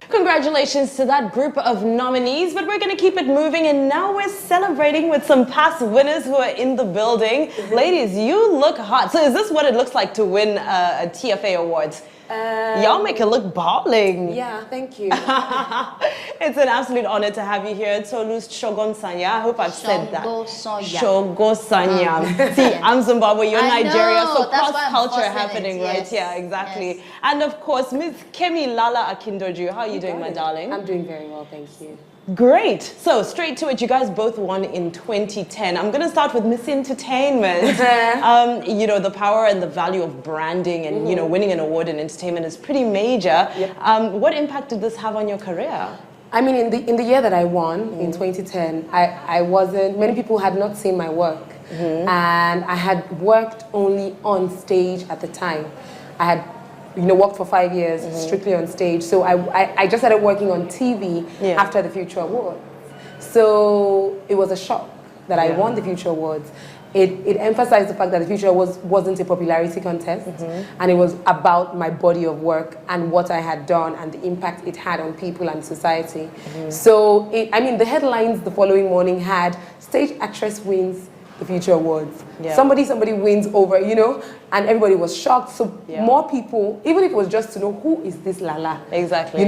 Congratulations to that group of nominees, but we're going to keep it moving, and now we're celebrating with some past winners who are in the building. Ladies, you look hot. So is this what it looks like to win a TFA award? Y'all make it look balling. Yeah, thank you. It's an absolute honor to have you here. Tolu's Shogun Sanya. I hope I've said that. Shogun Sanya. See, I'm Zimbabwe, you're Nigeria, so cross-culture happening, right? Yes. Yeah, exactly. Yes. And of course, Ms. Kemi Lala Akindoju. How are you doing, my darling? I'm doing very well, thank you. Great. So straight to it, you guys both won in 2010. I'm going to start with Miss Entertainment. You know, the power and the value of branding and, you know, winning an award in entertainment is pretty major. Yep. What impact did this have on your career? I mean, in the year that I won, in 2010, I wasn't, many people had not seen my work. And I had worked only on stage at the time. I had worked for 5 years strictly on stage. So I just started working on TV after the Future Awards. So it was a shock that I won the Future Awards. It emphasized the fact that the Future Awards wasn't a popularity contest, and it was about my body of work and what I had done and the impact it had on people and society. So, I mean, the headlines the following morning had stage actress wins the Future Awards. Somebody wins over, and everybody was shocked. So more people, even if it was just to know who is this Lala. Exactly.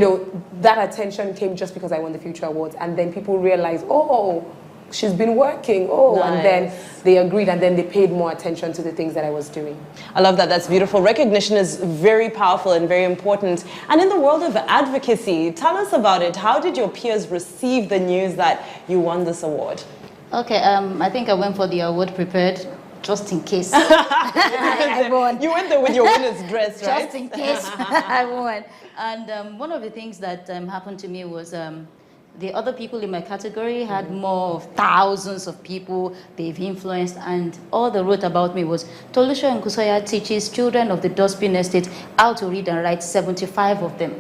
That attention came just because I won the Future Awards, and then people realized, oh, she's been working, and then they agreed, and then they paid more attention to the things that I was doing. I love that. That's beautiful. Recognition is very powerful and very important. And in the world of advocacy, tell us about it. How did your peers receive the news that you won this award? Okay, I think I went for the award prepared, just in case I won. You went there with your winner's dress, right? Just in case I won. And one of the things that happened to me was the other people in my category had more of thousands of people they've influenced, and all they wrote about me was Tolusho Nkusoya teaches children of the Dustbin Estate how to read and write, 75 of them.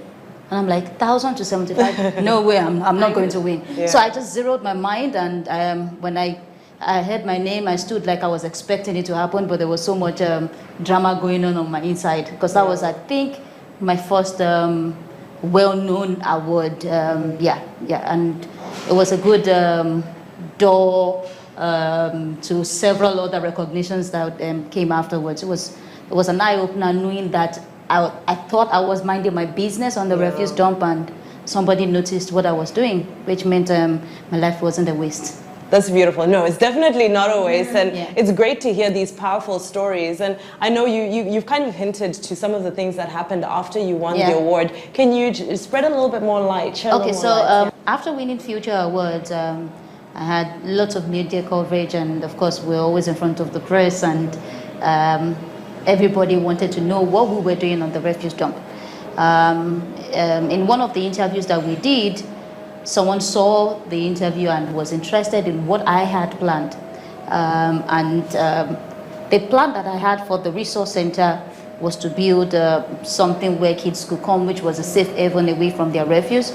And I'm like, 1,000 to 75? No way, I'm not going to win. So I just zeroed my mind, and when I heard my name, I stood like I was expecting it to happen, but there was so much drama going on my inside, because that was, I think, my first well-known award. And it was a good door to several other recognitions that came afterwards. It was an eye-opener knowing that I thought I was minding my business on the refuse dump, and somebody noticed what I was doing, which meant my life wasn't a waste. That's beautiful. No, it's definitely not a waste, and it's great to hear these powerful stories. And I know you've kind of hinted to some of the things that happened after you won the award. Can you spread a little bit more light? Okay, so after winning Future Awards, I had lots of media coverage, and of course we're always in front of the press, and everybody wanted to know what we were doing on the refuse dump. In one of the interviews that we did, someone saw the interview and was interested in what I had planned. The plan that I had for the resource center was to build something where kids could come, which was a safe haven away from their refuse.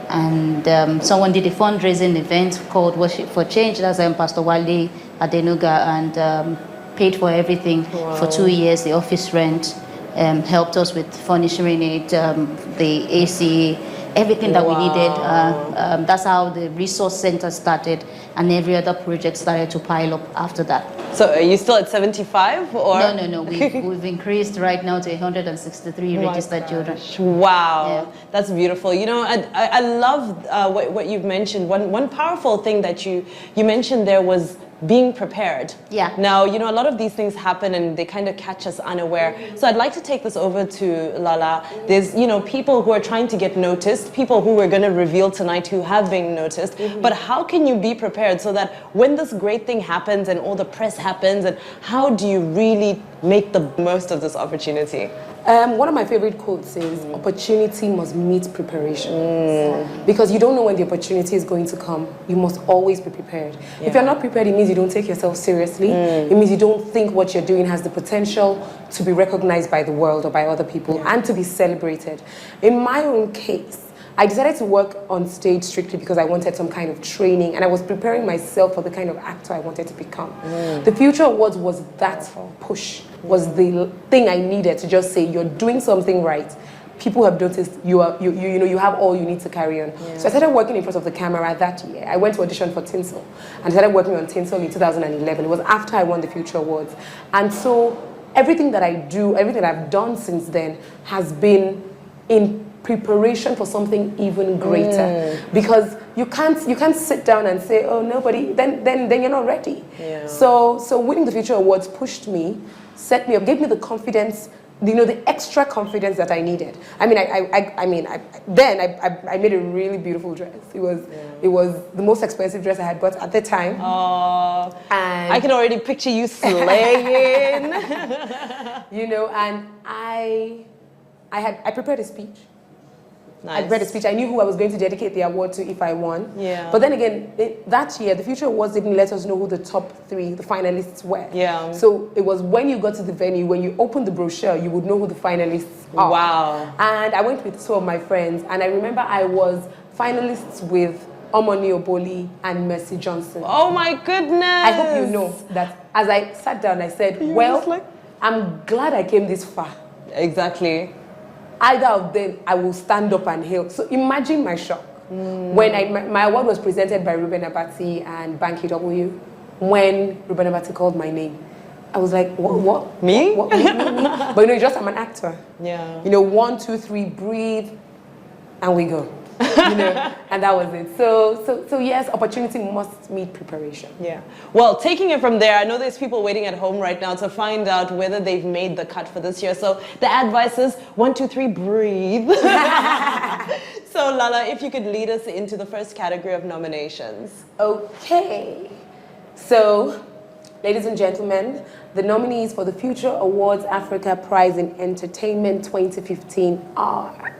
And someone did a fundraising event called Worship for Change. That's Pastor Wale Adenuga, and paid for everything for 2 years, the office rent, helped us with furnishing it, the AC, everything that we needed. That's how the resource center started, and every other project started to pile up after that. So are you still at 75? Or? No. We've increased right now to 163 registered children. Wow, that's beautiful. I love what you've mentioned. One powerful thing that you mentioned there was being prepared. Yeah. Now, a lot of these things happen and they kind of catch us unaware. So I'd like to take this over to Lala. There's, people who are trying to get noticed, people who we're going to reveal tonight who have been noticed. But how can you be prepared so that when this great thing happens and all the press happens, and how do you really make the most of this opportunity? One of my favorite quotes is, opportunity must meet preparation. Because you don't know when the opportunity is going to come. You must always be prepared. If you're not prepared, it means you don't take yourself seriously. It means you don't think what you're doing has the potential to be recognized by the world or by other people and to be celebrated. In my own case, I decided to work on stage strictly because I wanted some kind of training, and I was preparing myself for the kind of actor I wanted to become. The Future Awards was that push, was the thing I needed to just say, you're doing something right. people have noticed you have all you need to carry on. So I started working in front of the camera that year. I went to audition for Tinsel and started working on Tinsel in 2011. It was after I won the Future Awards. And so everything that I do, everything that I've done since then has been in preparation for something even greater. Because you can't sit down and say, oh, nobody, then you're not ready. So winning the Future Awards pushed me, set me up, gave me the confidence, the extra confidence that I needed. I made a really beautiful dress. It was the most expensive dress I had bought at the time. Oh, and I can already picture you slaying. And I prepared a speech. Nice. I prepared a speech. I knew who I was going to dedicate the award to if I won. Yeah. But then again, that year, the Future Awards didn't let us know who the top 3, the finalists were. Yeah. So it was when you got to the venue, when you opened the brochure, you would know who the finalists are. Wow. And I went with 2 of my friends, and I remember I was finalists with Omoni Oboli and Mercy Johnson. Oh my goodness. I hope you know that as I sat down, I said, I'm glad I came this far. Exactly. Either of them, I will stand up and hail. So imagine my shock. When my award was presented by Rubbin and Banky W, when Rubbin called my name, I was like, what? Me? What? Me? But just I'm an actor. Yeah. 1, 2, 3, breathe, and we go. And that was it. So yes, opportunity must meet preparation. Yeah. Well, taking it from there, I know there's people waiting at home right now to find out whether they've made the cut for this year. So the advice is 1, 2, 3, breathe. So Lala, if you could lead us into the first category of nominations. Okay. So, ladies and gentlemen, the nominees for the Future Awards Africa Prize in Entertainment 2015 are...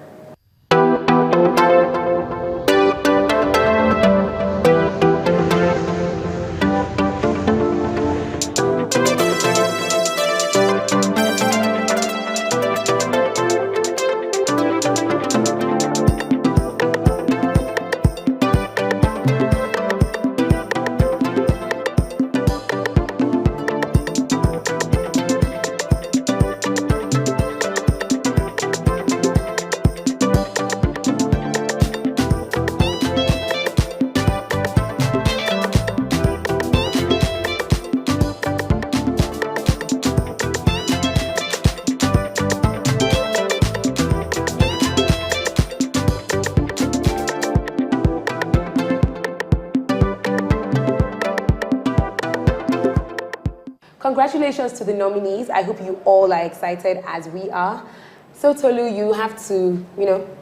Congratulations to the nominees. I hope you all are excited as we are. So Tolu, you have to,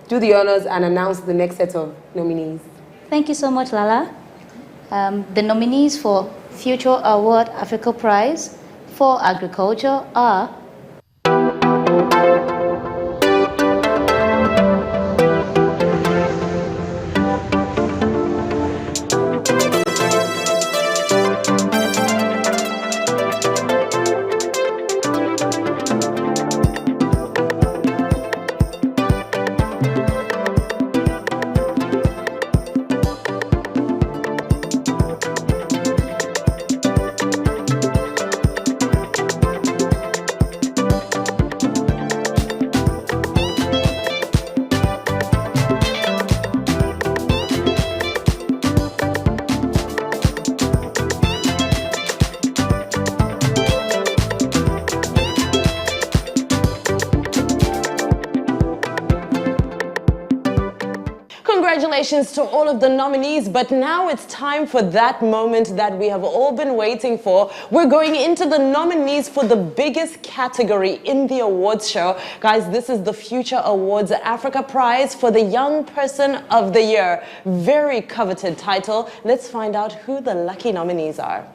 do the honors and announce the next set of nominees. Thank you so much, Lala. The nominees for Future Award Africa Prize for Agriculture are Congratulations to all of the nominees, but now it's time for that moment that we have all been waiting for. We're going into the nominees for the biggest category in the awards show. Guys, this is the Future Awards Africa Prize for the Young Person of the Year. Very coveted title. Let's find out who the lucky nominees are.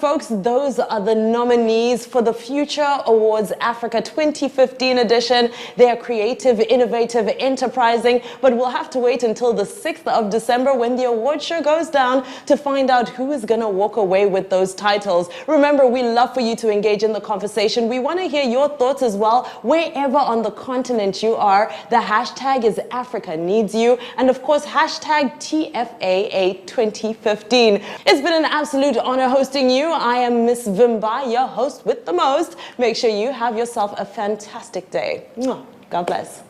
folks, those are the nominees for the Future Awards Africa 2015 edition. They are creative, innovative, enterprising, but we'll have to wait until the 6th of December when the award show goes down to find out who is going to walk away with those titles. Remember, we love for you to engage in the conversation. We want to hear your thoughts as well, wherever on the continent you are. The hashtag is Africa Needs You, and of course, hashtag TFAA 2015. It's been an absolute honor hosting you. I am Miss Vimba, your host with the most. Make sure you have yourself a fantastic day. God bless.